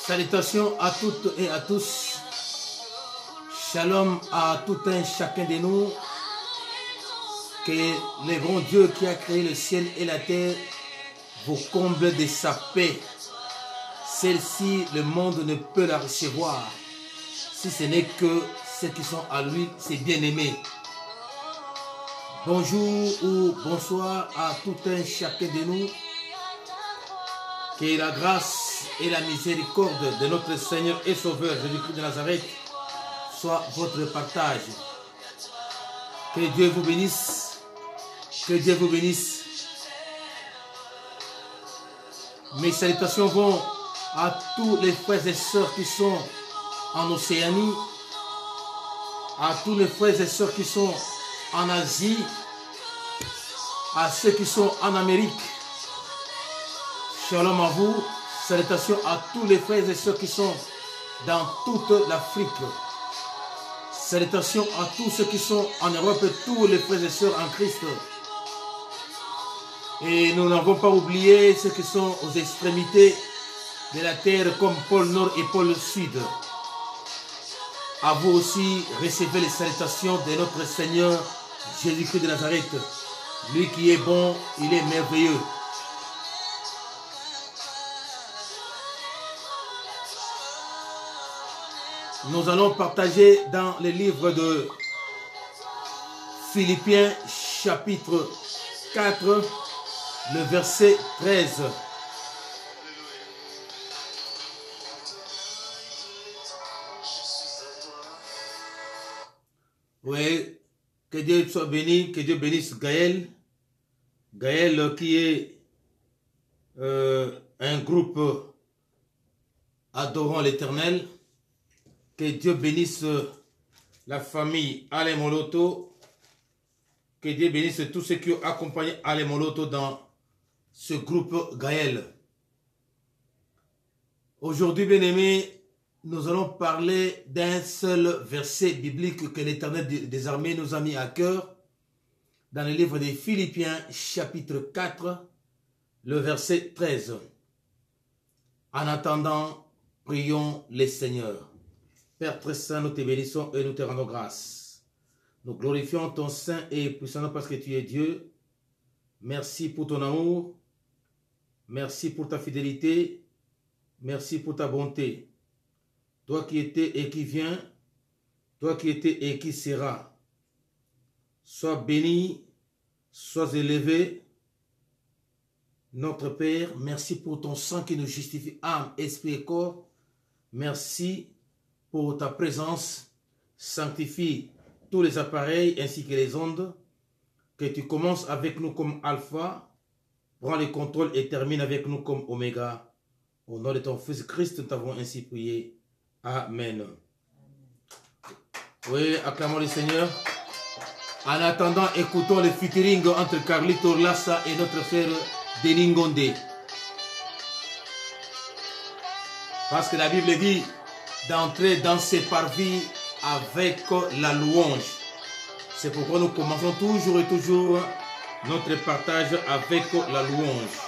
Salutations à toutes et à tous. Shalom à tout un chacun de nous. Que le grand Dieu qui a créé le ciel et la terre vous comble de sa paix. Celle-ci, le monde ne peut la recevoir si ce n'est que ceux qui sont à lui, ses bien-aimés. Bonjour ou bonsoir à tout un chacun de nous. Que la grâce et la miséricorde de notre Seigneur et Sauveur Jésus-Christ de Nazareth soit votre partage. Que Dieu vous bénisse. Que Dieu vous bénisse. Mes salutations vont à tous les frères et sœurs qui sont en Océanie, à tous les frères et sœurs qui sont en Asie, à ceux qui sont en Amérique. Shalom à vous. Salutations à tous les frères et sœurs qui sont dans toute l'Afrique. Salutations à tous ceux qui sont en Europe, tous les frères et sœurs en Christ. Et nous n'avons pas oublié ceux qui sont aux extrémités de la terre comme pôle Nord et pôle Sud. À vous aussi, recevez les salutations de notre Seigneur Jésus-Christ de Nazareth. Lui qui est bon, il est merveilleux. Nous allons partager dans le livre de Philippiens chapitre 4, le verset 13. Oui, que Dieu soit béni, que Dieu bénisse Gaël. Gaël qui est un groupe adorant l'Éternel. Que Dieu bénisse la famille Ale Moloto. Que Dieu bénisse tous ceux qui ont accompagné Ale Moloto dans ce groupe Gaël. Aujourd'hui, bien-aimés, nous allons parler d'un seul verset biblique que l'Éternel des armées nous a mis à cœur dans le livre des Philippiens, chapitre 4, le verset 13. En attendant, prions le Seigneur. Père très saint, nous te bénissons et nous te rendons grâce. Nous glorifions ton saint et puissant nom parce que tu es Dieu. Merci pour ton amour. Merci pour ta fidélité. Merci pour ta bonté. Toi qui étais et qui viens, toi qui étais et qui sera. Sois béni, sois élevé. Notre Père, merci pour ton sang qui nous justifie, âme, esprit et corps. Merci pour ta présence. Sanctifie tous les appareils ainsi que les ondes. Que tu commences avec nous comme alpha, prends le contrôle et termine avec nous comme oméga. Au nom de ton Fils Christ, nous t'avons ainsi prié. Amen. Oui, acclamons le Seigneur. En attendant, écoutons le featuring entre Carlito Lassa et notre frère Denis Ngondé. Parce que la Bible dit d'entrer dans ses parvis avec la louange. C'est pourquoi nous commençons toujours et toujours notre partage avec la louange.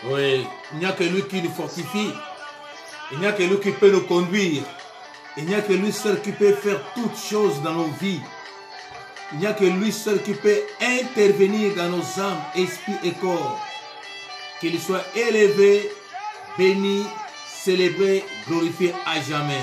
Oui, il n'y a que lui qui nous fortifie. Il n'y a que lui qui peut nous conduire. Il n'y a que lui seul qui peut faire toutes choses dans nos vies. Il n'y a que lui seul qui peut intervenir dans nos âmes, esprits et corps. Qu'il soit élevé, béni, célébré, glorifié à jamais.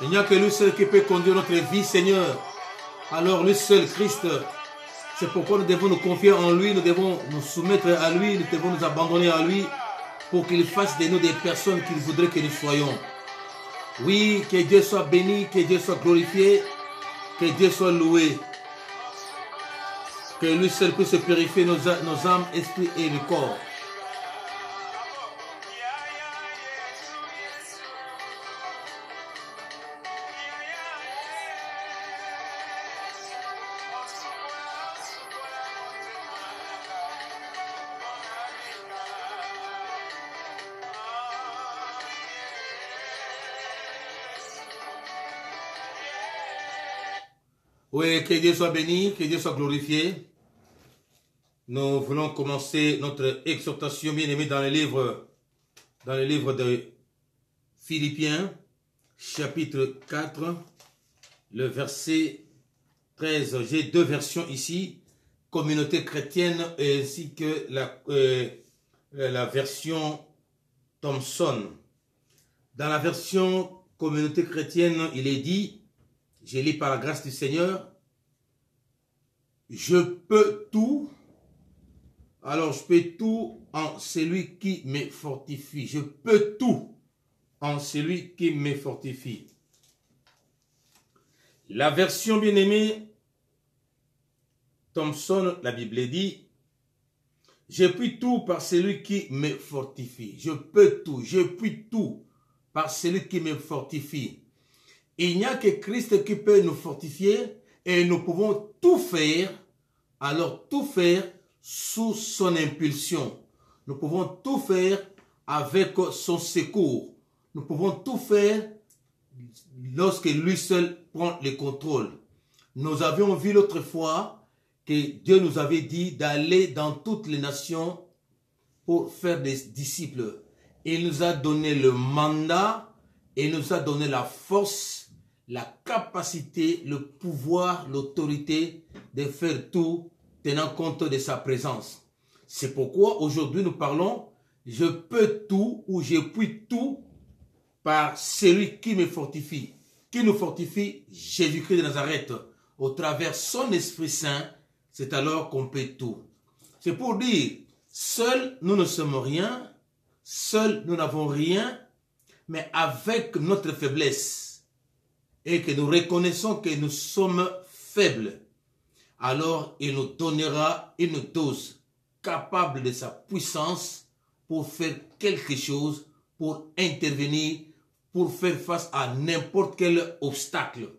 Il n'y a que lui seul qui peut conduire notre vie, Seigneur. Alors lui seul, Christ, c'est pourquoi nous devons nous confier en lui, nous devons nous soumettre à lui, nous devons nous abandonner à lui pour qu'il fasse de nous des personnes qu'il voudrait que nous soyons. Oui, que Dieu soit béni, que Dieu soit glorifié, que Dieu soit loué. Que lui seul puisse purifier nos âmes, esprits et le corps. Oui, que Dieu soit béni, que Dieu soit glorifié. Nous voulons commencer notre exhortation bien-aimée dans le livre de Philippiens, chapitre 4, le verset 13. J'ai deux versions ici, communauté chrétienne ainsi que la version Thomson. Dans la version communauté chrétienne, il est dit, je lis par la grâce du Seigneur, je peux tout. Alors, je peux tout en celui qui me fortifie. Je peux tout en celui qui me fortifie. La version bien-aimée, Thomson, la Bible dit, je puis tout par celui qui me fortifie. Je peux tout, je puis tout par celui qui me fortifie. Il n'y a que Christ qui peut nous fortifier et nous pouvons tout faire, alors tout faire sous son impulsion. Nous pouvons tout faire avec son secours. Nous pouvons tout faire lorsque lui seul prend le contrôle. Nous avions vu l'autre fois que Dieu nous avait dit d'aller dans toutes les nations pour faire des disciples. Il nous a donné le mandat, il nous a donné la force, la capacité, le pouvoir, l'autorité de faire tout tenant compte de sa présence. C'est pourquoi aujourd'hui nous parlons « Je peux tout » ou « Je puis tout » par celui qui me fortifie. Qui nous fortifie? Jésus-Christ de Nazareth. Au travers son Esprit Saint, c'est alors qu'on peut tout. C'est pour dire, seuls nous ne sommes rien, seuls nous n'avons rien, mais avec notre faiblesse et que nous reconnaissons que nous sommes faibles, alors il nous donnera une dose capable de sa puissance pour faire quelque chose, pour intervenir, pour faire face à n'importe quel obstacle.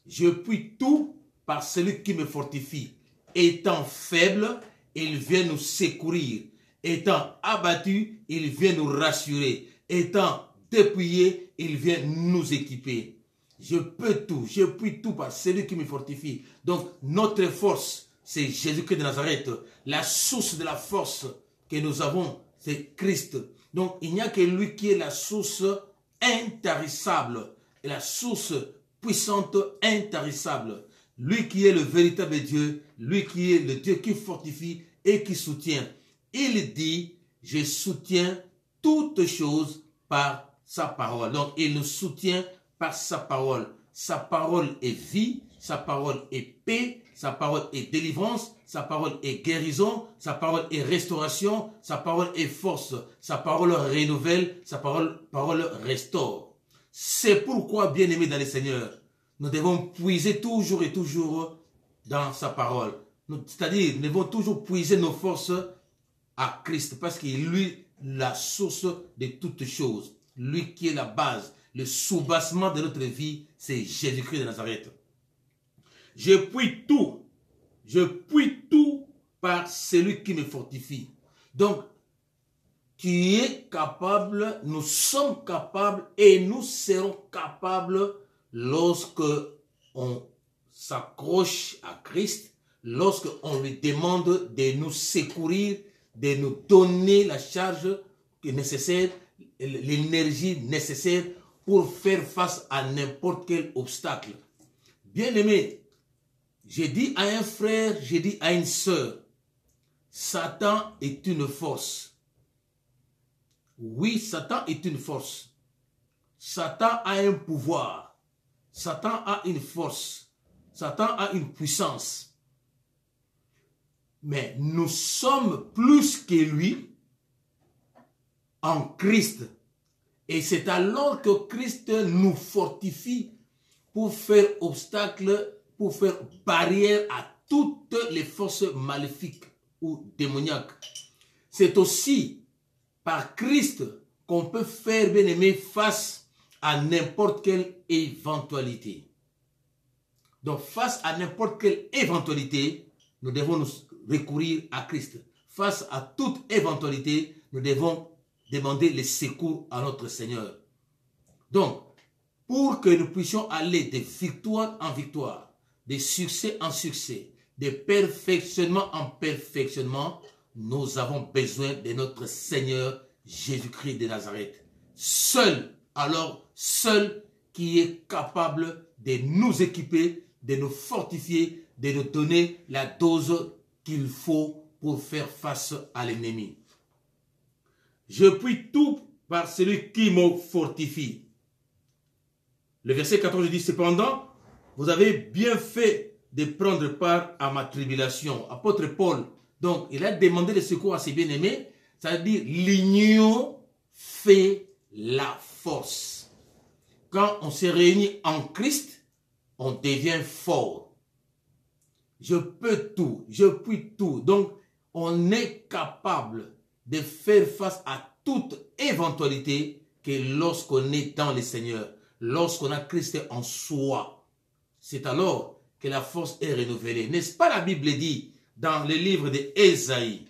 Je puis tout par celui qui me fortifie. Étant faible, il vient nous secourir. Étant abattu, il vient nous rassurer. Étant dépouillé, il vient nous équiper. Je peux tout, je puis tout par celui qui me fortifie. Donc, notre force, c'est Jésus-Christ de Nazareth. La source de la force que nous avons, c'est Christ. Donc, il n'y a que lui qui est la source intarissable, et la source puissante intarissable. Lui qui est le véritable Dieu, lui qui est le Dieu qui fortifie et qui soutient. Il dit, je soutiens toutes choses par sa parole. Donc, il nous soutient par sa parole. Sa parole est vie, sa parole est paix, sa parole est délivrance, sa parole est guérison, sa parole est restauration, sa parole est force, sa parole renouvelle, sa parole restaure. C'est pourquoi, bien-aimés dans le Seigneur, nous devons puiser toujours et toujours dans sa parole. C'est-à-dire, nous devons toujours puiser nos forces à Christ, parce qu'il est lui la source de toutes choses. Lui qui est la base, le soubassement de notre vie, c'est Jésus-Christ de Nazareth. Je puis tout par celui qui me fortifie. Donc, tu es capable, nous sommes capables et nous serons capables lorsque on s'accroche à Christ, lorsque on lui demande de nous secourir, de nous donner la charge nécessaire, l'énergie nécessaire pour faire face à n'importe quel obstacle. Bien-aimé, j'ai dit à un frère, j'ai dit à une sœur, Satan est une force. Oui, Satan est une force. Satan a un pouvoir. Satan a une force. Satan a une puissance. Mais nous sommes plus que lui en Christ. Et c'est alors que Christ nous fortifie pour faire obstacle, pour faire barrière à toutes les forces maléfiques ou démoniaques. C'est aussi par Christ qu'on peut faire, bien aimé, face à n'importe quelle éventualité. Donc, face à n'importe quelle éventualité, nous devons nous recourir à Christ. Face à toute éventualité, nous devons demander le secours à notre Seigneur. Donc, pour que nous puissions aller de victoire en victoire, de succès en succès, de perfectionnement en perfectionnement, nous avons besoin de notre Seigneur Jésus-Christ de Nazareth. Seul, alors seul qui est capable de nous équiper, de nous fortifier, de nous donner la dose qu'il faut pour faire face à l'ennemi. Je puis tout par celui qui me fortifie. Le verset 14 dit, cependant, vous avez bien fait de prendre part à ma tribulation. Apôtre Paul, donc, il a demandé le secours à ses bien-aimés, c'est-à-dire l'union fait la force. Quand on se réunit en Christ, on devient fort. Je peux tout, je puis tout. Donc, on est capable de faire face à toute éventualité que lorsqu'on est dans le Seigneur, lorsqu'on a Christ en soi. C'est alors que la force est renouvelée. N'est-ce pas la Bible dit dans le livre d'Ésaïe,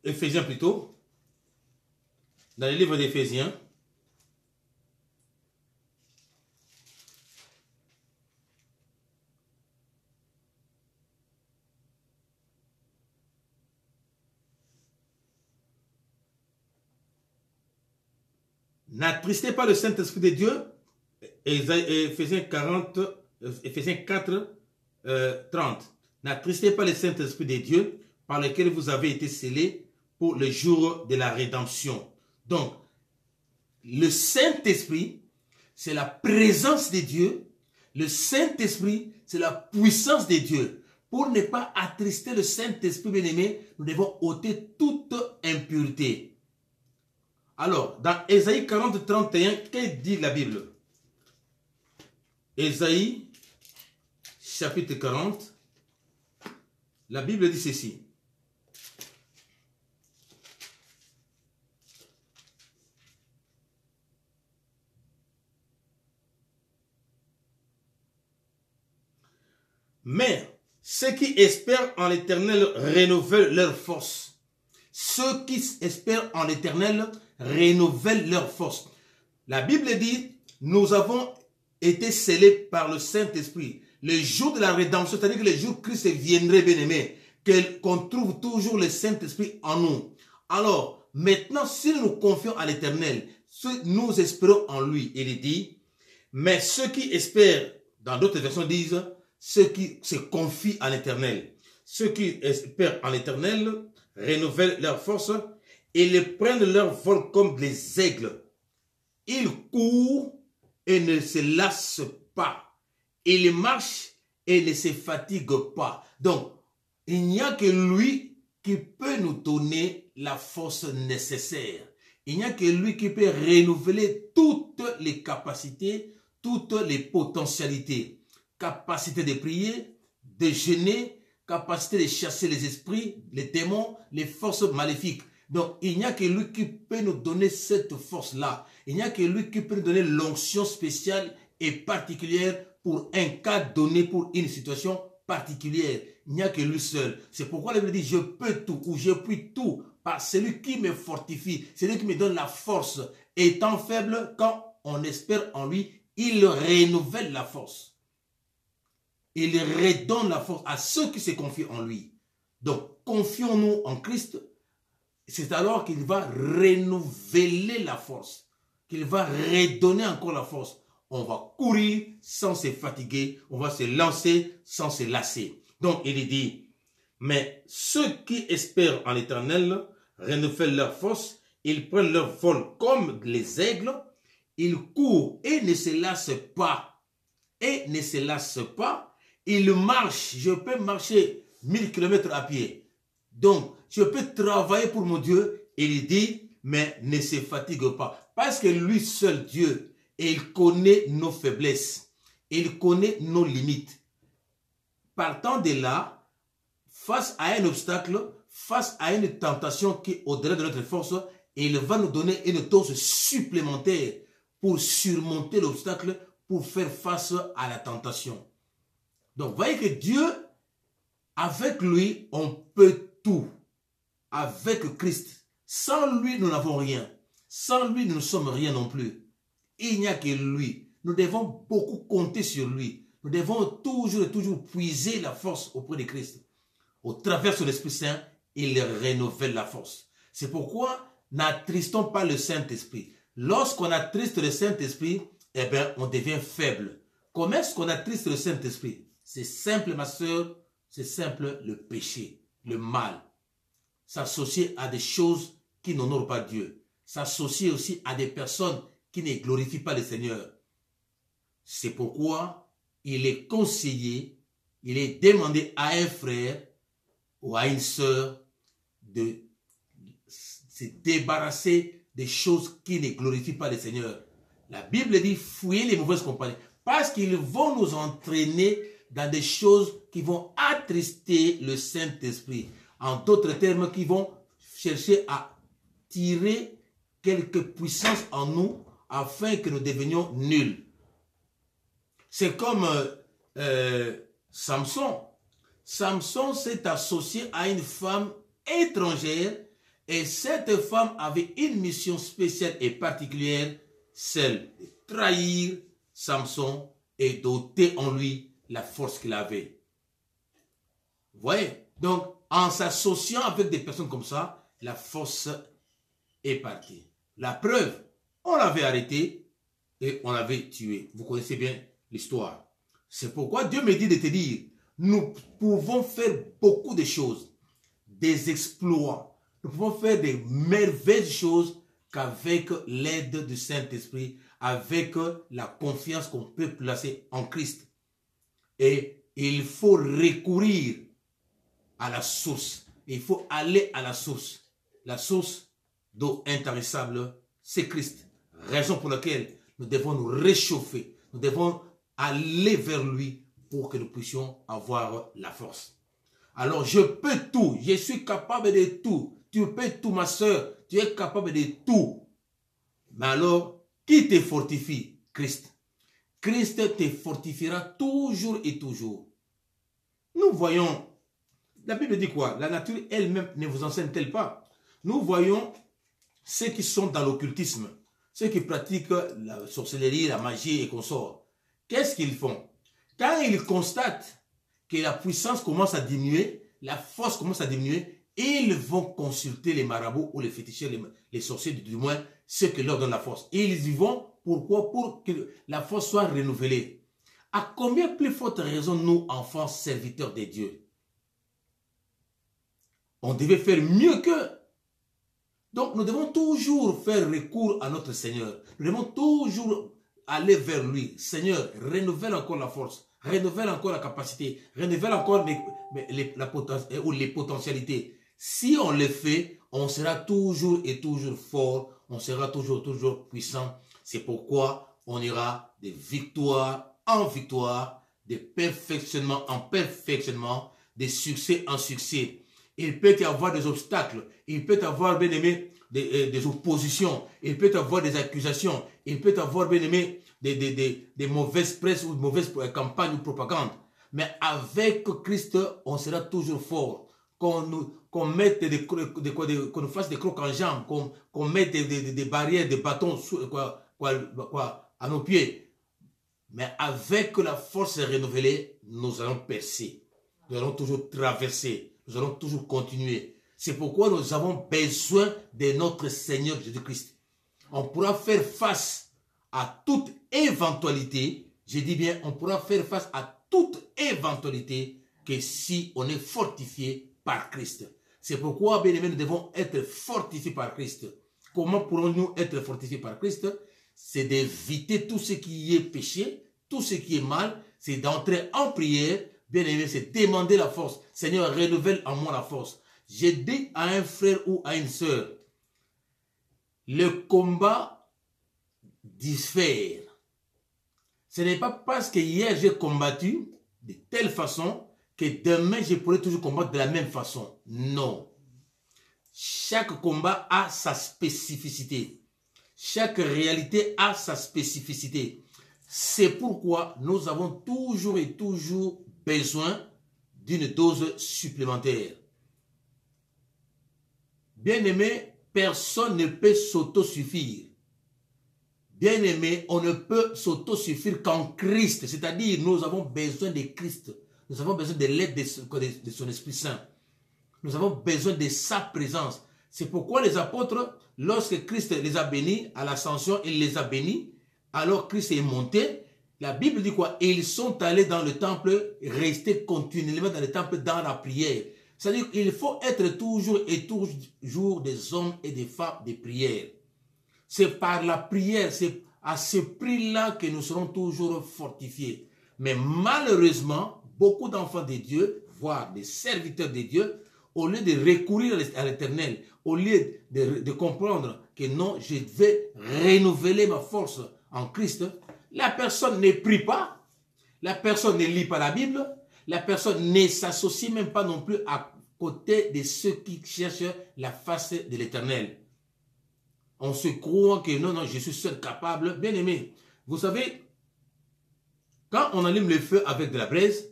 Éphésiens plutôt, dans le livre d'Éphésiens, n'attristez pas le Saint-Esprit de Dieu, Éphésiens 4, 30. N'attristez pas le Saint-Esprit de Dieu par lequel vous avez été scellés pour le jour de la rédemption. Donc, le Saint-Esprit, c'est la présence de Dieu. Le Saint-Esprit, c'est la puissance de Dieu. Pour ne pas attrister le Saint-Esprit, bien-aimé, nous devons ôter toute impureté. Alors, dans Ésaïe 40, 31, que dit la Bible? Ésaïe, chapitre 40, la Bible dit ceci. Mais ceux qui espèrent en l'Éternel renouvellent leur force. Ceux qui espèrent en l'Éternel renouvellent leur force. La Bible dit, nous avons été scellés par le Saint-Esprit. Le jour de la rédemption, c'est-à-dire que le jour où Christ viendrait, bien-aimé, qu'on trouve toujours le Saint-Esprit en nous. Alors, maintenant, si nous confions à l'Éternel, nous espérons en lui. Il dit, mais ceux qui espèrent, dans d'autres versions disent, ceux qui se confient à l'Éternel. Ceux qui espèrent en l'Éternel renouvellent leur force et les prennent leur vol comme les aigles. Ils courent et ne se lassent pas. Ils marchent et ne se fatiguent pas. Donc, il n'y a que lui qui peut nous donner la force nécessaire. Il n'y a que lui qui peut renouveler toutes les capacités, toutes les potentialités. Capacité de prier, de jeûner, capacité de chasser les esprits, les démons, les forces maléfiques. Donc, il n'y a que lui qui peut nous donner cette force-là. Il n'y a que lui qui peut nous donner l'onction spéciale et particulière pour un cas donné, pour une situation particulière. Il n'y a que lui seul. C'est pourquoi la Bible dit, je peux tout ou je puis tout par celui qui me fortifie, celui qui me donne la force. Étant faible, quand on espère en lui, il renouvelle la force. Il redonne la force à ceux qui se confient en lui. Donc, confions-nous en Christ. C'est alors qu'il va renouveler la force, qu'il va redonner encore la force. On va courir sans se fatiguer, on va se lancer sans se lasser. Donc, il dit, mais ceux qui espèrent en l'Éternel renouvellent leur force, ils prennent leur vol comme les aigles, ils courent et ne se lassent pas. Et ne se lassent pas. Il marche, je peux marcher 1000 km à pied. Donc, je peux travailler pour mon Dieu. Il dit, mais ne se fatigue pas. Parce que lui seul Dieu, et il connaît nos faiblesses. Il connaît nos limites. Partant de là, face à un obstacle, face à une tentation qui est au-delà de notre force, il va nous donner une dose supplémentaire pour surmonter l'obstacle, pour faire face à la tentation. Donc, voyez que Dieu, avec lui, on peut tout. Avec Christ. Sans lui, nous n'avons rien. Sans lui, nous ne sommes rien non plus. Il n'y a que lui. Nous devons beaucoup compter sur lui. Nous devons toujours et toujours puiser la force auprès de Christ. Au travers de l'Esprit Saint, il renouvelle la force. C'est pourquoi n'attristons pas le Saint-Esprit. Lorsqu'on attriste le Saint-Esprit, eh bien, on devient faible. Comment est-ce qu'on attriste le Saint-Esprit? C'est simple, ma soeur, c'est simple, le péché, le mal. S'associer à des choses qui n'honorent pas Dieu. S'associer aussi à des personnes qui ne glorifient pas le Seigneur. C'est pourquoi il est conseillé, il est demandé à un frère ou à une sœur de se débarrasser des choses qui ne glorifient pas le Seigneur. La Bible dit, fuyez les mauvaises compagnies, parce qu'ils vont nous entraîner dans des choses qui vont attrister le Saint-Esprit. En d'autres termes, qui vont chercher à tirer quelque puissance en nous afin que nous devenions nuls. C'est comme Samson. Samson s'est associé à une femme étrangère et cette femme avait une mission spéciale et particulière, celle de trahir Samson et d'ôter en lui la force qu'il avait. Vous voyez? Donc, en s'associant avec des personnes comme ça, la force est partie. La preuve, on l'avait arrêté et on l'avait tué. Vous connaissez bien l'histoire. C'est pourquoi Dieu me dit de te dire, nous pouvons faire beaucoup de choses, des exploits. Nous pouvons faire des merveilleuses choses qu'avec l'aide du Saint-Esprit, avec la confiance qu'on peut placer en Christ. Et il faut recourir à la source. Il faut aller à la source. La source d'eau intarissable, c'est Christ. Raison pour laquelle nous devons nous réchauffer. Nous devons aller vers lui pour que nous puissions avoir la force. Alors, je peux tout. Je suis capable de tout. Tu peux tout, ma soeur. Tu es capable de tout. Mais alors, qui te fortifie? Christ. Christ te fortifiera toujours et toujours. Nous voyons, la Bible dit quoi? La nature elle-même ne vous enseigne-t-elle pas? Nous voyons ceux qui sont dans l'occultisme, ceux qui pratiquent la sorcellerie, la magie et consorts. Qu'est-ce qu'ils font? Quand ils constatent que la puissance commence à diminuer, la force commence à diminuer, ils vont consulter les marabouts ou les féticheurs, les sorciers, du moins, ceux qui leur donnent la force. Et ils y vont, pourquoi? Pour que la force soit renouvelée. À combien plus forte raison, nous, enfants, serviteurs de Dieu? On devait faire mieux qu'eux. Donc, nous devons toujours faire recours à notre Seigneur. Nous devons toujours aller vers lui. Seigneur, renouvelle encore la force, renouvelle encore la capacité, renouvelle encore les potentialités. Si on le fait, on sera toujours et toujours fort, on sera toujours puissant. C'est pourquoi on ira de victoire en victoire, de perfectionnement en perfectionnement, de succès en succès. Il peut y avoir des obstacles, il peut y avoir, bien aimé, des oppositions, il peut y avoir des accusations, il peut y avoir, bien aimé, des mauvaises presses ou de mauvaises campagnes ou propagandes. Mais avec Christ, on sera toujours fort. Qu'on nous fasse des crocs en jambes, qu'on mette des barrières, des bâtons à nos pieds. Mais avec la force renouvelée, nous allons percer. Nous allons toujours traverser. Nous allons toujours continuer. C'est pourquoi nous avons besoin de notre Seigneur Jésus-Christ. On pourra faire face à toute éventualité. Je dis bien, on pourra faire face à toute éventualité que si on est fortifié par Christ. C'est pourquoi, bien aimés, nous devons être fortifiés par Christ. Comment pourrons-nous être fortifiés par Christ? C'est d'éviter tout ce qui est péché, tout ce qui est mal, c'est d'entrer en prière. Bien aimé, c'est demander la force. Seigneur, renouvelle en moi la force. Je dis à un frère ou à une sœur, le combat diffère. Ce n'est pas parce que hier j'ai combattu de telle façon que demain je pourrai toujours combattre de la même façon. Non. Chaque combat a sa spécificité. Chaque réalité a sa spécificité. C'est pourquoi nous avons toujours et toujours besoin d'une dose supplémentaire. Bien-aimé, personne ne peut s'autosuffire. Bien-aimé, on ne peut s'autosuffire qu'en Christ. C'est-à-dire, nous avons besoin de Christ. Nous avons besoin de l'aide de son Esprit Saint. Nous avons besoin de sa présence. C'est pourquoi les apôtres, lorsque Christ les a bénis à l'ascension, il les a bénis. Alors Christ est monté. La Bible dit quoi? Et ils sont allés dans le temple, rester continuellement dans le temple, dans la prière. C'est-à-dire qu'il faut être toujours et toujours des hommes et des femmes de prière. C'est par la prière, c'est à ce prix-là que nous serons toujours fortifiés. Mais malheureusement, beaucoup d'enfants de Dieu, voire des serviteurs de Dieu, au lieu de recourir à l'Éternel, au lieu de comprendre que non, je vais renouveler ma force en Christ, la personne ne prie pas, la personne ne lit pas la Bible, la personne ne s'associe même pas non plus à côté de ceux qui cherchent la face de l'Éternel. On se croit que non, je suis seul capable. Bien aimé, vous savez, quand on allume le feu avec de la braise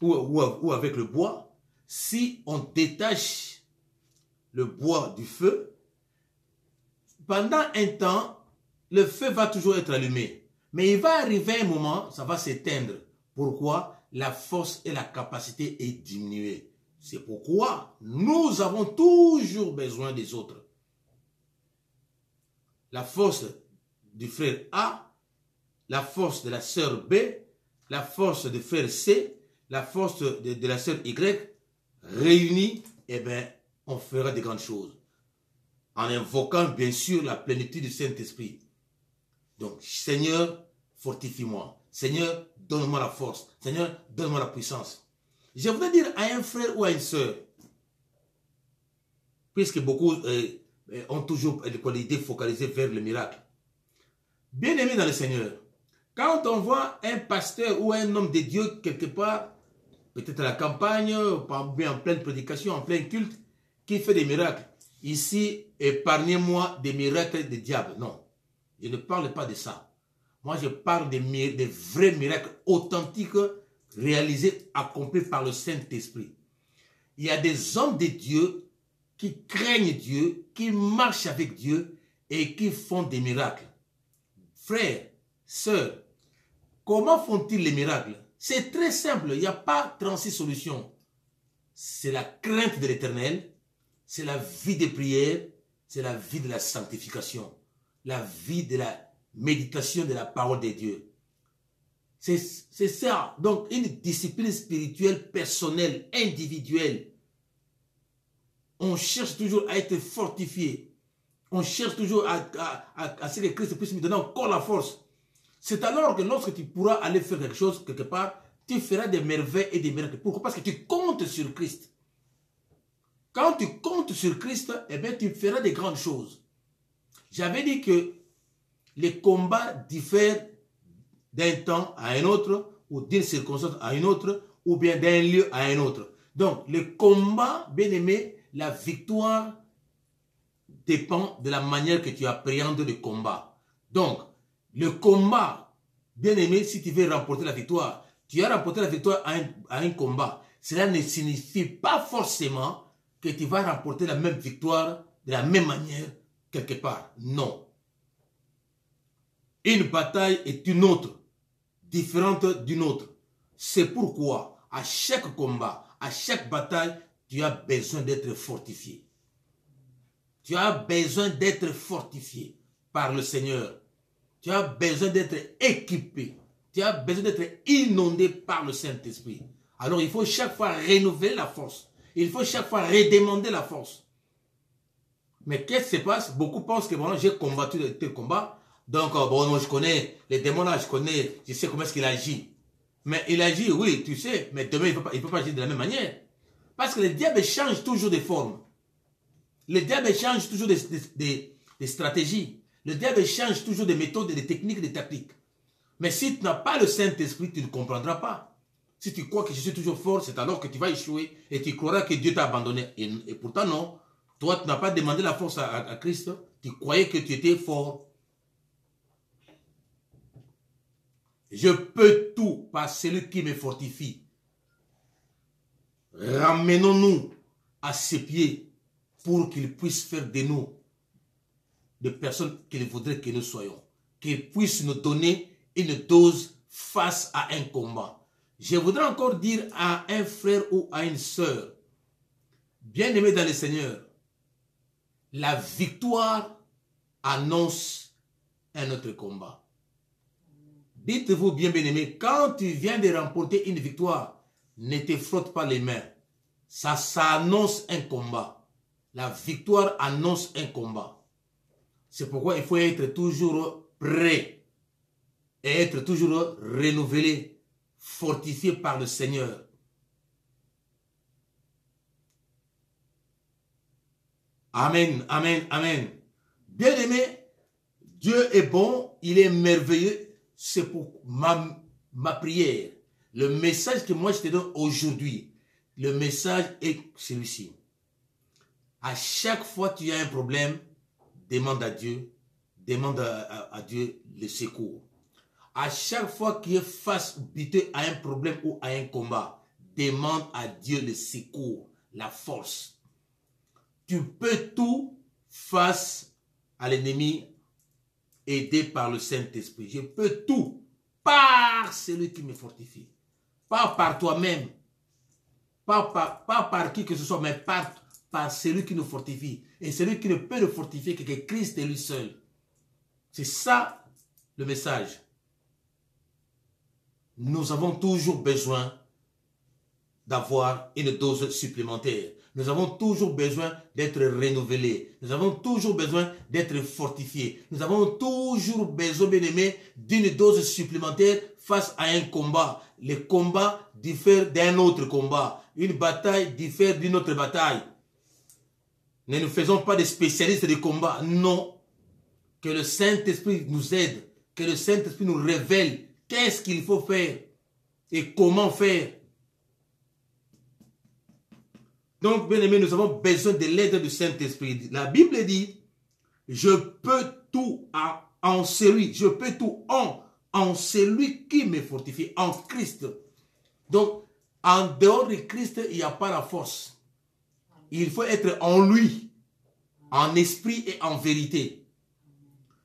ou avec le bois, si on détache le bois du feu, pendant un temps, le feu va toujours être allumé. Mais il va arriver un moment, ça va s'éteindre. Pourquoi? La force et la capacité est diminuée. C'est pourquoi nous avons toujours besoin des autres. La force du frère A, la force de la sœur B, la force du frère C, la force de la sœur Y, réunies, eh bien, on fera de grandes choses. En invoquant, bien sûr, la plénitude du Saint-Esprit. Donc, Seigneur, fortifie-moi. Seigneur, donne-moi la force. Seigneur, donne-moi la puissance. Je voudrais dire à un frère ou à une sœur, puisque beaucoup ont toujours l'idée focalisée vers le miracle. Bien-aimé dans le Seigneur, quand on voit un pasteur ou un homme de Dieu quelque part, peut-être à la campagne, bien en pleine prédication, en plein culte, qui fait des miracles, ici, épargnez-moi des miracles des diables. Non, je ne parle pas de ça. Moi, je parle des vrais miracles authentiques réalisés, accomplis par le Saint-Esprit. Il y a des hommes de Dieu qui craignent Dieu, qui marchent avec Dieu et qui font des miracles. Frères, sœurs, comment font-ils les miracles? C'est très simple, il n'y a pas 36 solutions. C'est la crainte de l'Éternel, c'est la vie de prière, c'est la vie de la sanctification, la vie de la méditation de la parole de Dieu. C'est ça, donc une discipline spirituelle, personnelle, individuelle. On cherche toujours à être fortifié. On cherche toujours à ce que Christ puisse nous donner encore la force. C'est alors que lorsque tu pourras aller faire quelque chose quelque part, tu feras des merveilles et des miracles. Pourquoi? Parce que tu comptes sur Christ. Quand tu comptes sur Christ, eh bien, tu feras des grandes choses. J'avais dit que les combats diffèrent d'un temps à un autre, ou d'une circonstance à une autre, ou bien d'un lieu à un autre. Donc, le combat, bien aimé, la victoire dépend de la manière que tu appréhendes le combat. Donc, le combat, bien aimé, si tu veux remporter la victoire, tu as remporté la victoire à un combat. Cela ne signifie pas forcément que tu vas remporter la même victoire de la même manière quelque part. Non. Une bataille est une autre, différente d'une autre. C'est pourquoi, à chaque combat, à chaque bataille, tu as besoin d'être fortifié. Tu as besoin d'être fortifié par le Seigneur. Tu as besoin d'être équipé. Tu as besoin d'être inondé par le Saint-Esprit. Alors il faut chaque fois renouveler la force. Il faut chaque fois redemander la force. Mais qu'est-ce qui se passe? Beaucoup pensent que bon, j'ai combattu tel combat. Donc, bon, moi, je connais les démons là, je sais comment est-ce qu'il agit. Mais il agit, oui, tu sais, mais demain, il ne peut pas agir de la même manière. Parce que le diable change toujours de forme. Le diable change toujours des stratégies. Le diable change toujours des méthodes, des techniques, des tactiques. Mais si tu n'as pas le Saint-Esprit, tu ne comprendras pas. Si tu crois que je suis toujours fort, c'est alors que tu vas échouer et tu croiras que Dieu t'a abandonné. Et pourtant non. Toi, tu n'as pas demandé la force à Christ. Tu croyais que tu étais fort. Je peux tout par celui qui me fortifie. Ramenons-nous à ses pieds pour qu'il puisse faire de nous des personnes qu'il voudrait que nous soyons. Qu'il puisse nous donner une dose face à un combat. Je voudrais encore dire à un frère ou à une sœur, bien-aimé dans le Seigneur, la victoire annonce un autre combat. Dites-vous bien, bien-aimé, quand tu viens de remporter une victoire, ne te frotte pas les mains. Ça annonce un combat. La victoire annonce un combat. C'est pourquoi il faut être toujours prêt et être toujours renouvelé, fortifié par le Seigneur. Amen, amen, amen. Bien-aimé, Dieu est bon, il est merveilleux. C'est pour ma prière. Le message que moi je te donne aujourd'hui, le message est celui-ci. À chaque fois que tu as un problème, demande à Dieu Dieu le secours. À chaque fois qu'il est face ou buté à un problème ou à un combat, demande à Dieu le secours, la force. Tu peux tout face à l'ennemi aidé par le Saint-Esprit. Je peux tout par celui qui me fortifie. Pas par toi-même. Pas par qui que ce soit, mais par celui qui nous fortifie. Et celui qui ne peut nous fortifier que Christ est lui seul. C'est ça le message. Nous avons toujours besoin d'avoir une dose supplémentaire. Nous avons toujours besoin d'être renouvelés. Nous avons toujours besoin d'être fortifiés. Nous avons toujours besoin, bien aimé, d'une dose supplémentaire face à un combat. Les combats diffèrent d'un autre combat. Une bataille diffère d'une autre bataille. Ne nous faisons pas des spécialistes de combat. Non. Que le Saint-Esprit nous aide. Que le Saint-Esprit nous révèle qu'est-ce qu'il faut faire et comment faire. Donc, bien aimé, nous avons besoin de l'aide du Saint-Esprit. La Bible dit, je peux tout en celui, je peux tout en celui qui me fortifie, en Christ. Donc, en dehors de Christ, il n'y a pas la force. Il faut être en lui, en esprit et en vérité.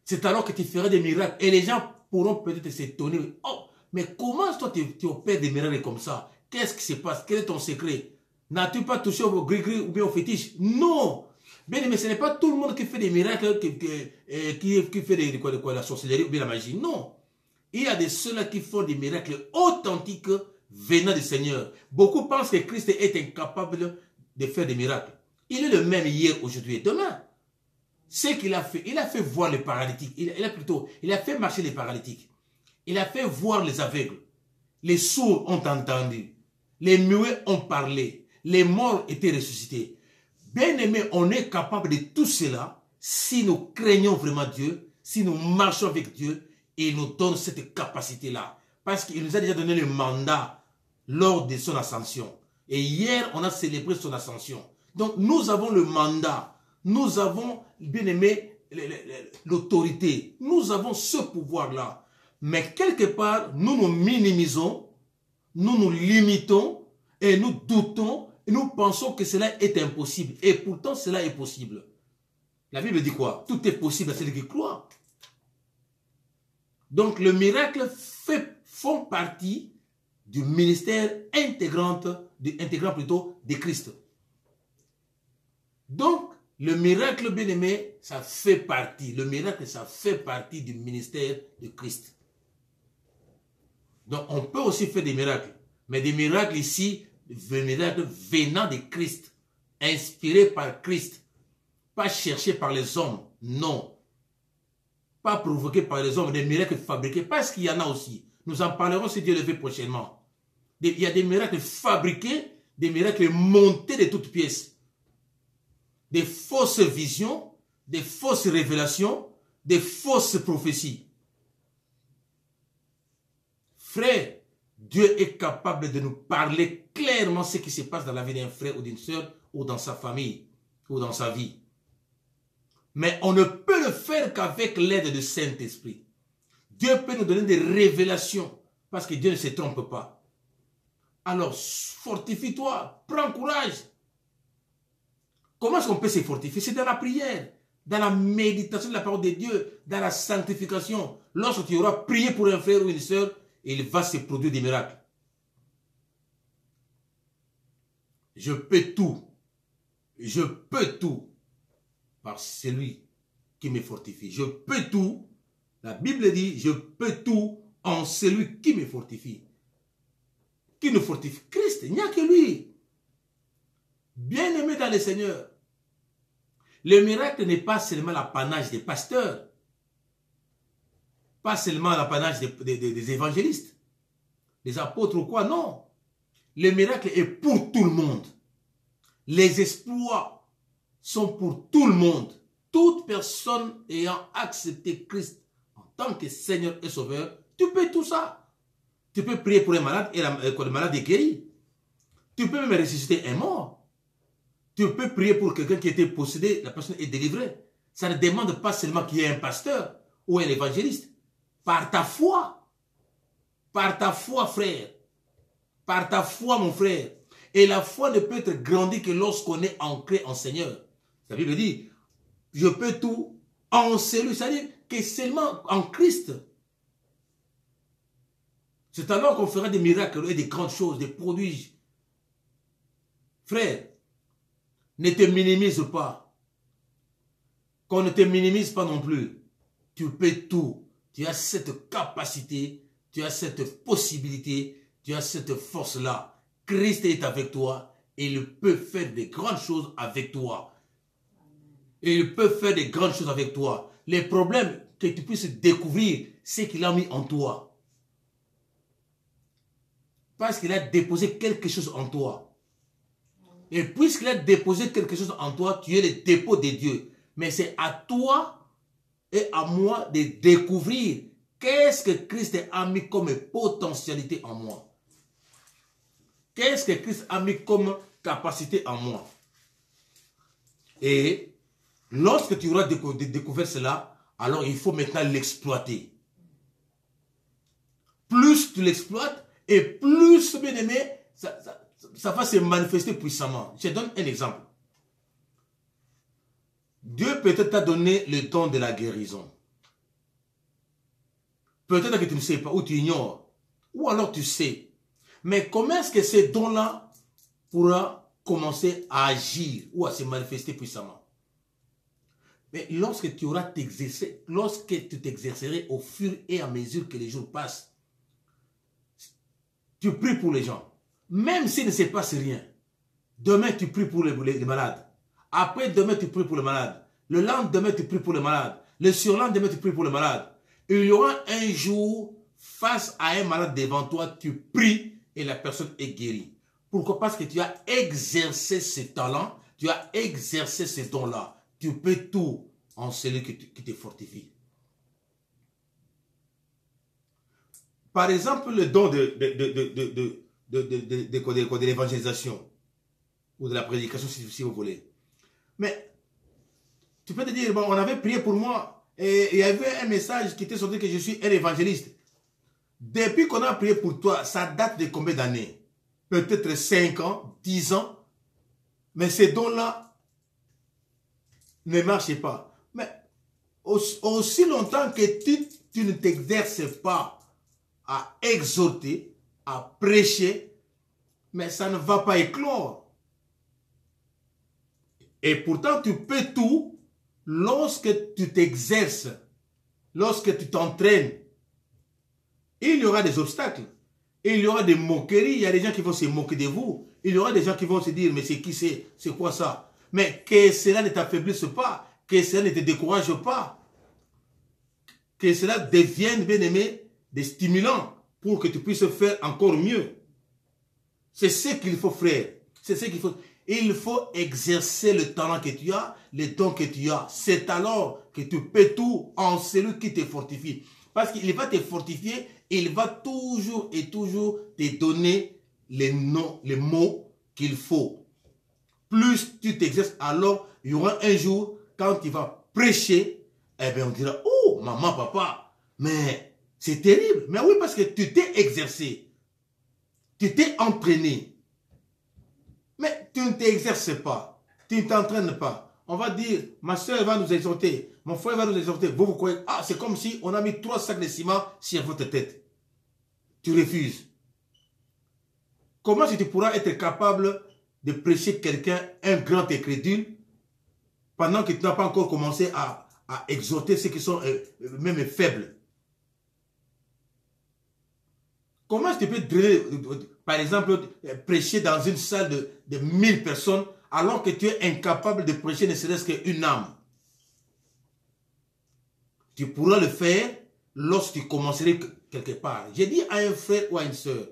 C'est alors que tu feras des miracles. Et les gens pourront peut-être s'étonner. Oh, mais comment toi tu opères des miracles comme ça? Qu'est-ce qui se passe? Quel est ton secret? N'as-tu pas touché au gris-gris ou bien au fétiche? Non. Bien, mais ce n'est pas tout le monde qui fait des miracles, qui fait la sorcellerie ou bien la magie. Non. Il y a des ceux-là qui font des miracles authentiques venant du Seigneur. Beaucoup pensent que Christ est incapable de faire des miracles. Il est le même hier, aujourd'hui et demain. Ce qu'il a fait, il a fait voir les paralytiques. Il a fait marcher les paralytiques. Il a fait voir les aveugles. Les sourds ont entendu. Les muets ont parlé. Les morts étaient ressuscités. Bien aimé, on est capable de tout cela si nous craignons vraiment Dieu, si nous marchons avec Dieu et il nous donne cette capacité-là. Parce qu'il nous a déjà donné le mandat lors de son ascension. Et hier, on a célébré son ascension. Donc, nous avons le mandat. Nous avons, bien aimé, l'autorité. Nous avons ce pouvoir-là. Mais quelque part, nous nous minimisons, nous nous limitons et nous doutons et nous pensons que cela est impossible. Et pourtant, cela est possible. La Bible dit quoi? Tout est possible à celui qui croit. Donc, le miracle font partie du ministère intégrant de Christ. Donc, le miracle, bien aimé, ça fait partie. Le miracle, ça fait partie du ministère de Christ. Donc, on peut aussi faire des miracles. Mais des miracles ici, des miracles venant de Christ. Inspirés par Christ. Pas cherchés par les hommes. Non. Pas provoqués par les hommes. Des miracles fabriqués. Parce qu'il y en a aussi. Nous en parlerons si Dieu le veut prochainement. Il y a des miracles fabriqués, des miracles montés de toutes pièces. Des fausses visions, des fausses révélations, des fausses prophéties. Frère, Dieu est capable de nous parler clairement ce qui se passe dans la vie d'un frère ou d'une sœur ou dans sa famille ou dans sa vie. Mais on ne peut le faire qu'avec l'aide du Saint-Esprit. Dieu peut nous donner des révélations parce que Dieu ne se trompe pas. Alors, fortifie-toi, prends courage. Comment est-ce qu'on peut se fortifier? C'est dans la prière, dans la méditation de la parole de Dieu, dans la sanctification. Lorsque tu auras prié pour un frère ou une sœur, il va se produire des miracles. Je peux tout. Je peux tout par celui qui me fortifie. Je peux tout. La Bible dit, je peux tout en celui qui me fortifie. Qui nous fortifie? Christ, il n'y a que lui. Bien-aimé dans le Seigneur. Le miracle n'est pas seulement l'apanage des pasteurs. Pas seulement l'apanage des évangélistes. Des apôtres ou quoi, non. Le miracle est pour tout le monde. Les exploits sont pour tout le monde. Toute personne ayant accepté Christ en tant que Seigneur et Sauveur, tu peux tout ça. Tu peux prier pour un malade et le malade est guéri. Tu peux même ressusciter un mort. Tu peux prier pour quelqu'un qui était possédé, la personne est délivrée. Ça ne demande pas seulement qu'il y ait un pasteur ou un évangéliste. Par ta foi, frère, par ta foi, mon frère. Et la foi ne peut être grandie que lorsqu'on est ancré en Seigneur. La Bible dit, je peux tout en celui, c'est-à-dire que seulement en Christ. C'est alors qu'on fera des miracles et des grandes choses, des prodiges. Frère, ne te minimise pas. Qu'on ne te minimise pas non plus. Tu peux tout. Tu as cette capacité, tu as cette possibilité, tu as cette force-là. Christ est avec toi et il peut faire de grandes choses avec toi. Et il peut faire de grandes choses avec toi. Les problèmes que tu puisses découvrir, c'est qu'il a mis en toi. Parce qu'il a déposé quelque chose en toi. Et puisqu'il a déposé quelque chose en toi, tu es le dépôt de Dieu. Mais c'est à toi et à moi de découvrir qu'est-ce que Christ a mis comme potentialité en moi. Qu'est-ce que Christ a mis comme capacité en moi. Et lorsque tu auras découvert cela, alors il faut maintenant l'exploiter. Plus tu l'exploites, et plus, bien aimé, ça va se manifester puissamment. Je donne un exemple. Dieu peut-être t'a donné le don de la guérison. Peut-être que tu ne sais pas, ou tu ignores, ou alors tu sais. Mais comment est-ce que ces dons-là pourra commencer à agir ou à se manifester puissamment? Mais lorsque tu auras t'exercé, lorsque tu t'exercerais au fur et à mesure que les jours passent, tu pries pour les gens. Même s'il ne se passe rien, demain tu pries pour les malades. Après demain tu pries pour les malades. Le lendemain tu pries pour les malades. Le surlendemain tu pries pour les malades. Il y aura un jour, face à un malade devant toi, tu pries et la personne est guérie. Pourquoi? Parce que tu as exercé ce talent, tu as exercé ce don-là. Tu peux tout en celui qui te fortifie. Par exemple, le don de l'évangélisation ou de la prédication, si vous voulez. Mais tu peux te dire, bon, on avait prié pour moi et il y avait un message qui était sorti que je suis un évangéliste. Depuis qu'on a prié pour toi, ça date de combien d'années? Peut-être 5 ans, 10 ans. Mais ces dons-là ne marchent pas. Mais aussi longtemps que tu ne t'exerces pas à exhorter, à prêcher, mais ça ne va pas éclore. Et pourtant, tu peux tout lorsque tu t'exerces, lorsque tu t'entraînes. Il y aura des obstacles, il y aura des moqueries, il y a des gens qui vont se moquer de vous, il y aura des gens qui vont se dire, mais c'est qui c'est quoi ça? Mais que cela ne t'affaiblisse pas, que cela ne te décourage pas, que cela devienne, bien aimé, des stimulants pour que tu puisses faire encore mieux. C'est ce qu'il faut, frère. C'est ce qu'il faut. Il faut exercer le talent que tu as, les dons que tu as. C'est alors que tu peux tout en celui qui te fortifie. Parce qu'il va te fortifier, il va toujours et toujours te donner les noms, les mots qu'il faut. Plus tu t'exerces, alors il y aura un jour, quand tu vas prêcher, eh bien on dira, oh maman, papa, mais c'est terrible. Mais oui, parce que tu t'es exercé, tu t'es entraîné. Mais tu ne t'exerces pas, tu ne t'entraînes pas. On va dire, ma soeur va nous exhorter, mon frère va nous exhorter. Vous croyez, ah, c'est comme si on a mis 3 sacs de ciment sur votre tête. Tu refuses. Comment tu pourras être capable de prêcher quelqu'un, un grand incrédule, pendant que tu n'as pas encore commencé à exhorter ceux qui sont même faibles? Comment tu peux drainer, par exemple, prêcher dans une salle de 1000 personnes alors que tu es incapable de prêcher ne serait-ce qu'une âme? Tu pourras le faire lorsque tu commencerais quelque part. J'ai dit à un frère ou à une sœur,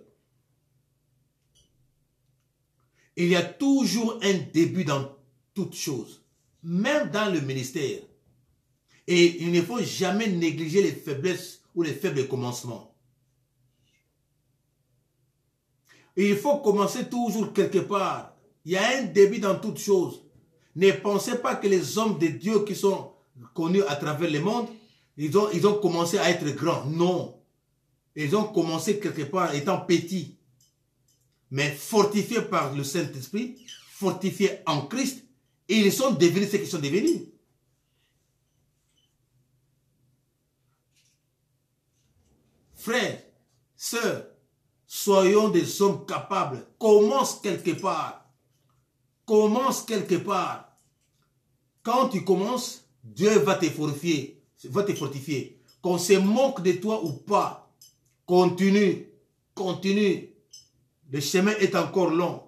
il y a toujours un début dans toute chose, même dans le ministère. Et il ne faut jamais négliger les faiblesses ou les faibles commencements. Il faut commencer toujours quelque part. Il y a un début dans toute chose. Ne pensez pas que les hommes de Dieu qui sont connus à travers le monde, ils ont commencé à être grands. Non. Ils ont commencé quelque part étant petits. Mais fortifiés par le Saint-Esprit, fortifiés en Christ, et ils sont devenus ce qu'ils sont devenus. Frères, sœurs, soyons des hommes capables. Commence quelque part. Commence quelque part. Quand tu commences, Dieu va te fortifier. Qu'on se moque de toi ou pas, continue. Continue. Le chemin est encore long.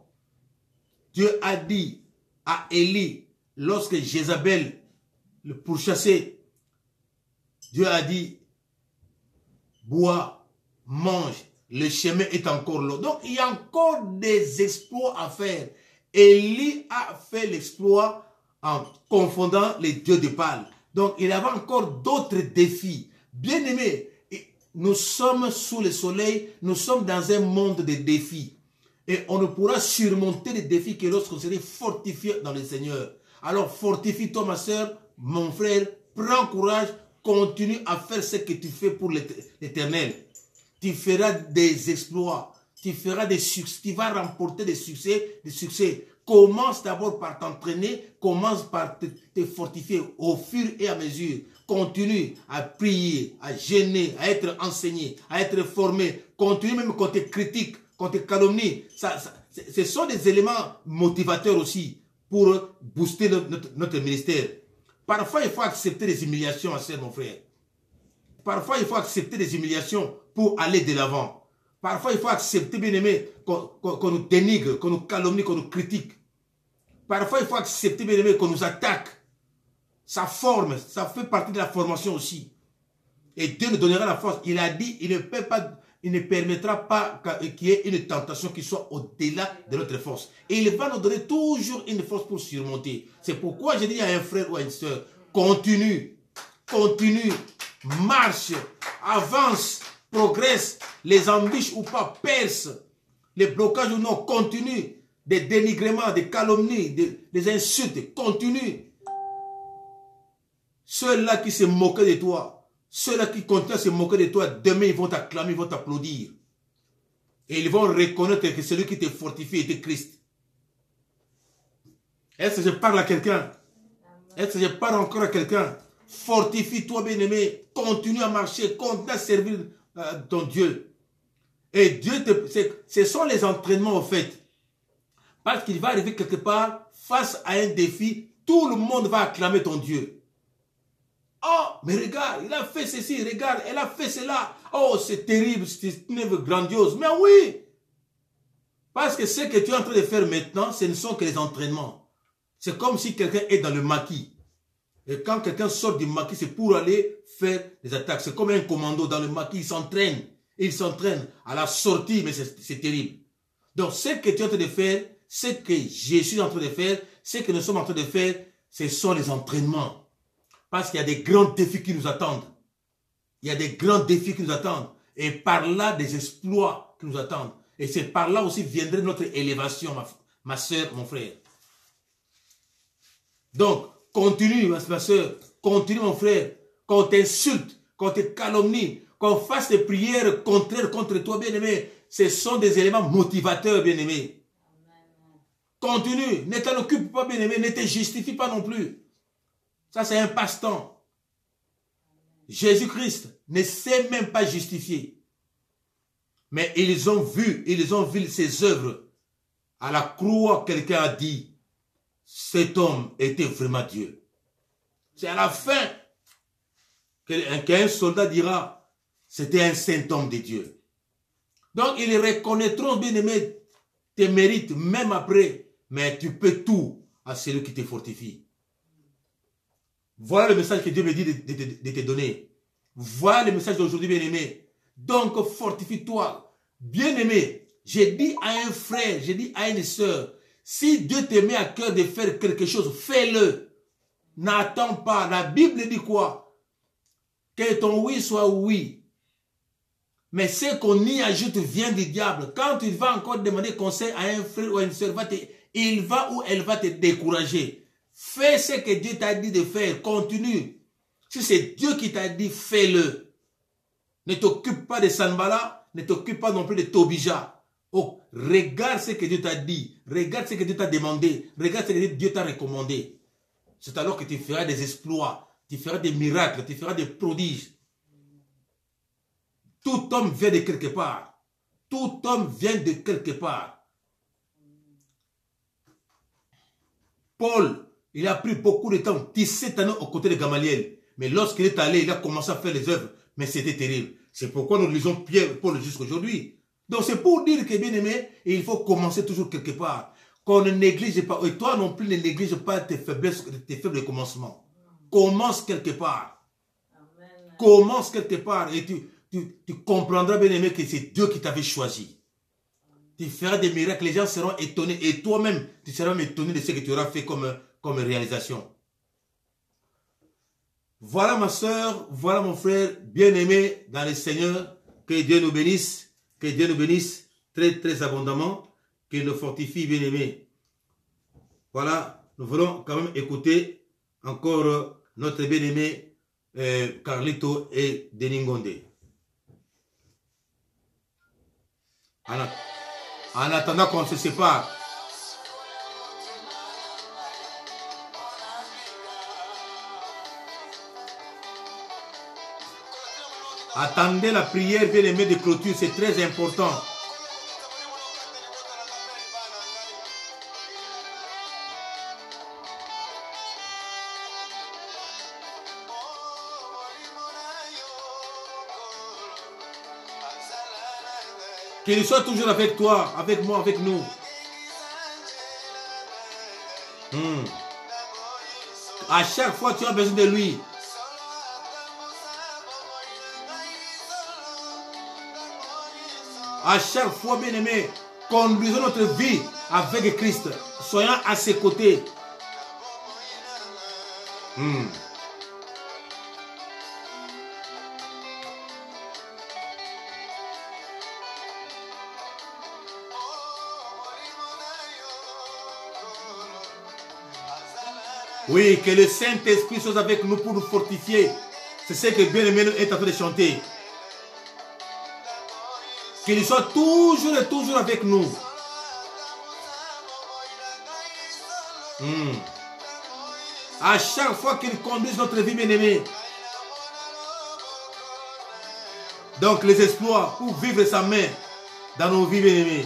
Dieu a dit à Élie, lorsque Jézabel le pourchassait, Dieu a dit, bois, mange, le chemin est encore long. Donc il y a encore des exploits à faire. Élie a fait l'exploit en confondant les dieux de Baal. Donc il y avait encore d'autres défis. Bien aimés, nous sommes sous le soleil, nous sommes dans un monde de défis. Et on ne pourra surmonter les défis que lorsqu'on serait fortifié dans le Seigneur. Alors fortifie-toi ma soeur, mon frère, prends courage, continue à faire ce que tu fais pour l'Éternel. Tu feras des exploits, tu feras des succès, tu vas remporter des succès. Commence d'abord par t'entraîner, commence par te fortifier au fur et à mesure. Continue à prier, à jeûner, à être enseigné, à être formé. Continue même quand tu es critique, quand tu es calomnie. Ce sont des éléments motivateurs aussi pour booster notre ministère. Parfois, il faut accepter des humiliations, mon frère. Parfois, il faut accepter des humiliations pour aller de l'avant. Parfois, il faut accepter, bien aimé, qu'on nous dénigre, qu'on nous calomnie, qu'on nous critique. Parfois, il faut accepter, bien aimé, qu'on nous attaque. Ça forme, ça fait partie de la formation aussi. Et Dieu nous donnera la force. Il a dit, il ne permettra pas qu'il y ait une tentation qui soit au-delà de notre force. Et il va nous donner toujours une force pour surmonter. C'est pourquoi je dis à un frère ou à une soeur, continue, continue, marche, avance, progresse, les embûches ou pas, perce, les blocages ou non, continue, des dénigrements, des calomnies, des insultes, continue. Ceux-là qui se moquaient de toi, ceux-là qui continuent à se moquer de toi, demain ils vont t'acclamer, ils vont t'applaudir. Et ils vont reconnaître que celui qui te fortifie était Christ. Est-ce que je parle à quelqu'un? Est-ce que je parle encore à quelqu'un? Fortifie-toi, bien-aimé. Continue à marcher, continue à servir ton Dieu. Et Dieu, ce sont les entraînements au fait. Parce qu'il va arriver quelque part, face à un défi, tout le monde va acclamer ton Dieu. Oh, mais regarde, il a fait ceci, regarde, elle a fait cela. Oh, c'est terrible, c'est une œuvre grandiose. Mais oui, parce que ce que tu es en train de faire maintenant, ce ne sont que les entraînements. C'est comme si quelqu'un est dans le maquis. Et quand quelqu'un sort du maquis, c'est pour aller faire des attaques. C'est comme un commando dans le maquis, il s'entraîne. Il s'entraîne à la sortie, mais c'est terrible. Donc, ce que tu es en train de faire, ce que je suis en train de faire, ce que nous sommes en train de faire, ce sont les entraînements. Parce qu'il y a des grands défis qui nous attendent. Il y a des grands défis qui nous attendent. Et par là, des exploits qui nous attendent. Et c'est par là aussi viendrait notre élévation, ma soeur, mon frère. Donc, continue, ma soeur, continue, mon frère. Qu'on t'insulte, qu'on te calomnie, qu'on fasse des prières contraires contre toi, bien-aimé. Ce sont des éléments motivateurs, bien-aimé. Continue, ne t'en occupe pas, bien-aimé, ne te justifie pas non plus. Ça, c'est un passe-temps. Jésus-Christ ne s'est même pas justifié. Mais ils ont vu ses œuvres. À la croix, quelqu'un a dit, cet homme était vraiment Dieu. C'est à la fin qu'un soldat dira, c'était un saint homme de Dieu. Donc, ils reconnaîtront, bien-aimé, tes mérites, même après. Mais tu peux tout à celui qui te fortifie. Voilà le message que Dieu me dit de te donner. Voilà le message d'aujourd'hui, bien-aimé. Donc, fortifie-toi. Bien-aimé, j'ai dit à un frère, j'ai dit à une sœur, si Dieu te met à cœur de faire quelque chose, fais-le. N'attends pas. La Bible dit quoi? Que ton oui soit oui. Mais ce qu'on y ajoute vient du diable. Quand tu vas encore demander conseil à un frère ou à une sœur, il va ou elle va te décourager. Fais ce que Dieu t'a dit de faire. Continue. Si c'est Dieu qui t'a dit, fais-le. Ne t'occupe pas de Sanbala, ne t'occupe pas non plus de Tobija. Oh, regarde ce que Dieu t'a dit. Regarde ce que Dieu t'a demandé. Regarde ce que Dieu t'a recommandé. C'est alors que tu feras des exploits. Tu feras des miracles. Tu feras des prodiges. Tout homme vient de quelque part. Tout homme vient de quelque part. Paul, il a pris beaucoup de temps, 17 années aux côtés de Gamaliel. Mais lorsqu'il est allé, il a commencé à faire les œuvres. Mais c'était terrible. C'est pourquoi nous lisons Pierre, Paul jusqu'à aujourd'hui. Donc c'est pour dire que, bien aimé, il faut commencer toujours quelque part. Qu'on ne néglige pas, et toi non plus ne néglige pas tes faiblesses, tes faibles commencements. Commence quelque part. Amen. Commence quelque part et tu comprendras, bien aimé, que c'est Dieu qui t'avait choisi. Tu feras des miracles, les gens seront étonnés et toi-même, tu seras étonné de ce que tu auras fait comme réalisation. Voilà ma soeur, voilà mon frère, bien-aimé dans le Seigneur, que Dieu nous bénisse très très abondamment, qu'il nous fortifie, bien-aimé. Voilà, nous voulons quand même écouter encore notre bien-aimé Carlito et Deningonde. En attendant qu'on se sépare. Attendez la prière, bien-aimé, de clôture, c'est très important. Qu'il soit toujours avec toi, avec moi, avec nous. À chaque fois, tu as besoin de lui. À chaque fois, bien-aimé, conduisons notre vie avec Christ. Soyons à ses côtés. Oui, que le Saint-Esprit soit avec nous pour nous fortifier. C'est ce que bien-aimé est en train de chanter. Qu'il soit toujours et toujours avec nous. À chaque fois qu'il conduise notre vie, bien-aimé. Donc les exploits pour vivre sa main dans nos vies, bien-aimés.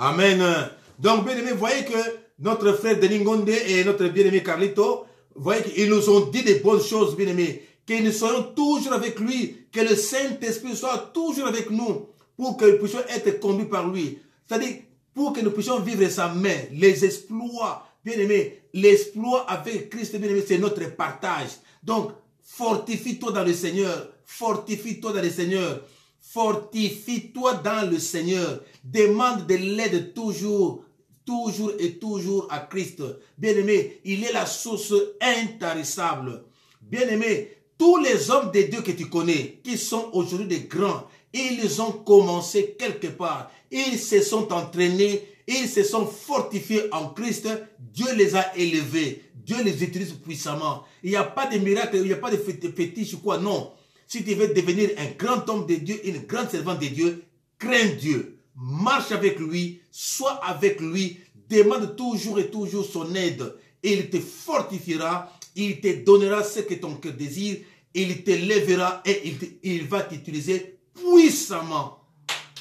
Amen. Donc, bien-aimé, voyez que notre frère Deningonde et notre bien-aimé Carlito, voyez qu'ils nous ont dit des bonnes choses, bien-aimés. Que nous soyons toujours avec lui, que le Saint-Esprit soit toujours avec nous, pour que nous puissions être conduits par lui. C'est-à-dire, pour que nous puissions vivre sa main, les exploits, Bien-aimé, l'exploit avec Christ, bien-aimé, c'est notre partage. Donc, fortifie-toi dans le Seigneur. Fortifie-toi dans le Seigneur. Fortifie-toi dans le Seigneur. Demande de l'aide toujours, toujours et toujours à Christ. Bien-aimé, il est la source intarissable. Bien-aimé, tous les hommes de Dieu que tu connais, qui sont aujourd'hui des grands, ils ont commencé quelque part. Ils se sont entraînés, ils se sont fortifiés en Christ. Dieu les a élevés. Dieu les utilise puissamment. Il n'y a pas de miracle, il n'y a pas de fétiche ou quoi, non. Si tu veux devenir un grand homme de Dieu, une grande servante de Dieu, crains Dieu. Marche avec lui, sois avec lui, demande toujours et toujours son aide. Et il te fortifiera, il te donnera ce que ton cœur désire, il te lèvera et il va t'utiliser puissamment.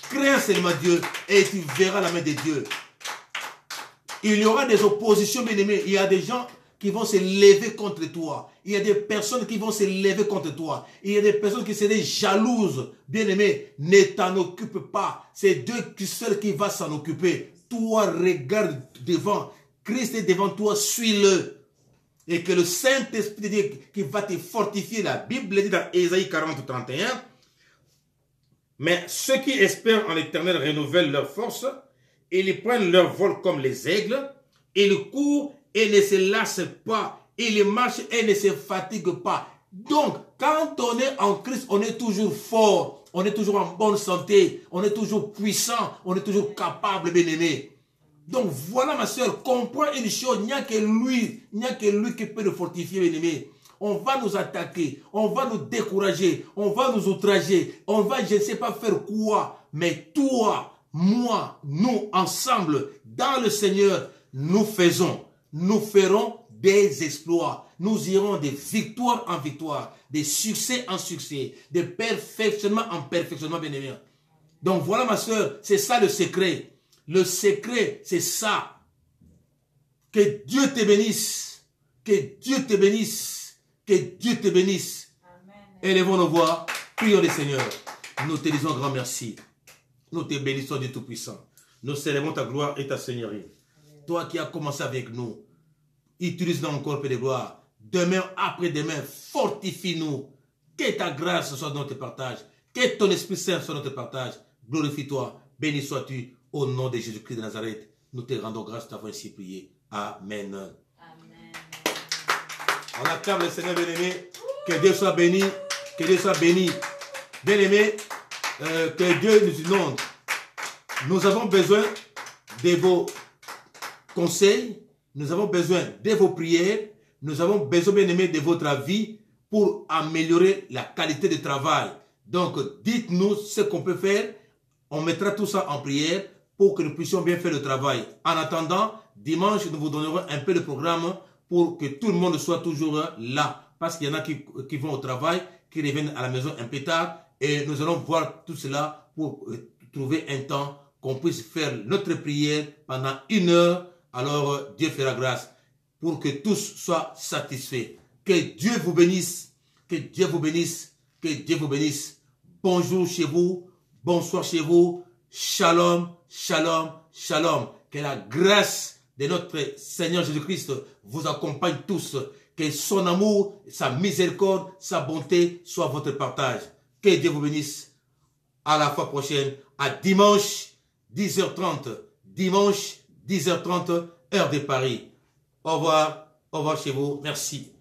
Crains seulement Dieu et tu verras la main de Dieu. Il y aura des oppositions, bien-aimés. Il y a des gens qui vont se lever contre toi. Il y a des personnes qui vont se lever contre toi. Il y a des personnes qui seraient jalouses. Bien-aimé, ne t'en occupe pas. C'est Dieu seul qui va s'en occuper. Toi, regarde devant. Christ est devant toi, suis-le. Et que le Saint-Esprit de Dieu qui va te fortifier. La Bible dit dans Ésaïe 40, 31. Mais ceux qui espèrent en l'Éternel renouvellent leur force. Ils prennent leur vol comme les aigles. Ils courent et ne se lassent pas. Ils marchent et ne se fatiguent pas. Donc, quand on est en Christ, on est toujours fort. On est toujours en bonne santé. On est toujours puissant. On est toujours capable, bien-aimé. Donc, voilà, ma soeur, comprends une chose. Il n'y a que lui. Il n'y a que lui qui peut le fortifier, bien-aimé. On va nous attaquer. On va nous décourager. On va nous outrager. On va, je ne sais pas faire quoi. Mais toi, moi, nous, ensemble, dans le Seigneur, nous ferons des exploits. Nous irons de victoire en victoire, de succès en succès, de perfectionnement en perfectionnement, bien-aimé. Donc voilà, ma soeur, c'est ça le secret. Le secret, c'est ça. Que Dieu te bénisse. Que Dieu te bénisse. Que Dieu te bénisse. Amen. Élevons nos voix. Prions le Seigneur. Nous te disons grand merci. Nous te bénissons du Tout-Puissant. Nous célébrons ta gloire et ta seigneurie. Toi qui as commencé avec nous, utilise-nous encore, Père de gloire. Demain, après-demain, fortifie-nous. Que ta grâce soit dans notre partage. Que ton Esprit Saint soit dans notre partage. Glorifie-toi. Béni sois-tu au nom de Jésus-Christ de Nazareth. Nous te rendons grâce d'avoir ainsi prié. Amen. Amen. On acclame le Seigneur bien-aimé. Que Dieu soit béni. Que Dieu soit béni. Bien-aimé, que Dieu nous inonde. Nous avons besoin de vos conseils. Nous avons besoin de vos prières. Nous avons besoin, bien-aimé, de votre avis pour améliorer la qualité de travail. Donc, dites-nous ce qu'on peut faire. On mettra tout ça en prière pour que nous puissions bien faire le travail. En attendant, dimanche, nous vous donnerons un peu de programme pour que tout le monde soit toujours là. Parce qu'il y en a qui vont au travail, qui reviennent à la maison un peu tard. Et nous allons voir tout cela pour trouver un temps qu'on puisse faire notre prière pendant 1 heure. Alors, Dieu fera grâce pour que tous soient satisfaits. Que Dieu vous bénisse. Que Dieu vous bénisse. Que Dieu vous bénisse. Bonjour chez vous. Bonsoir chez vous. Shalom, shalom, shalom. Que la grâce de notre Seigneur Jésus-Christ vous accompagne tous. Que son amour, sa miséricorde, sa bonté soit votre partage. Que Dieu vous bénisse. À la fois prochaine, à dimanche 10h30. Dimanche 10h30, heure de Paris. Au revoir chez vous. Merci.